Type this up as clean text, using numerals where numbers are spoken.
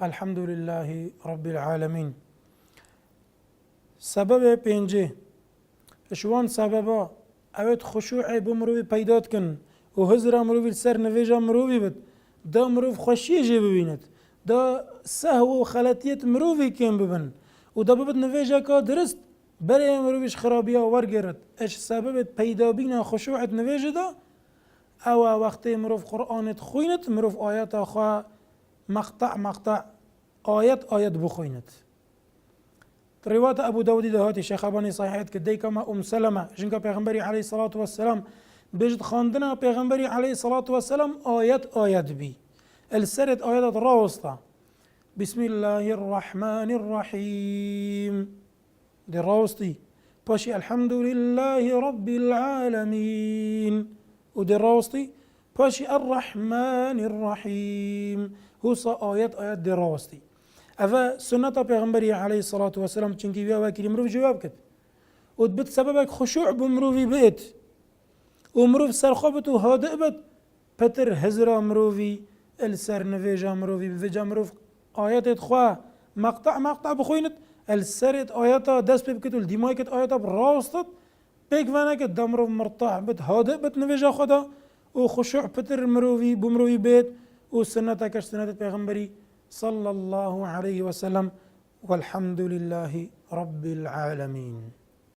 الحمد لله رب العالمين. سبب پنجه شوان سببا اوید خشوع بمروی پیدات کن و حضر مروی سر نویجا مروی بد دا مروف خوشی جه ببیند دا سهو و خلطیت مروی کم ببن و دا ببد نویجا که درست برای مرویش خرابی ها ورگرد اش سبب پیدا بینا خشوعت نویجا دا او وقتی مروف قرآنت خوینت مروف آیات خواه مقطع آیت بخوینت. روایت ابو داود دهاتی شیخ ابانی صحیحت که دی کما سلمه جنگا پیغمبری علیه الصلاة والسلام بجد خاندنا پیغمبری علیه الصلاة والسلام آیت بی السرد آیات راوستا بسم الله الرحمن الرحیم دی راوستی باشی الحمد لله رب العالمين و دی راوستی باشی الرحمن الرحیم هوسا آیت دی راوستی أفا سنة پیغمبری علیه الصلاة والسلام چنکی بیا وکری مروف جواب کد و بد سببك خشوع بمروفی بيت ومروف سرخوبت و هادئ بد پتر هزرا مروفی السر نویجا مروفی بفجا مروف آیات خواه مقطع بخوینت السرت آیاتا دست بکت و الدیمای کت آیاتا براستت بیک وانا کت دا مروف مرتاح بد هادئ بد نویجا خدا و خشوع پتر مروفی بمروفی بيت و سنة کش سنة پیغمبری صلى الله عليه وسلم والحمد لله رب العالمين.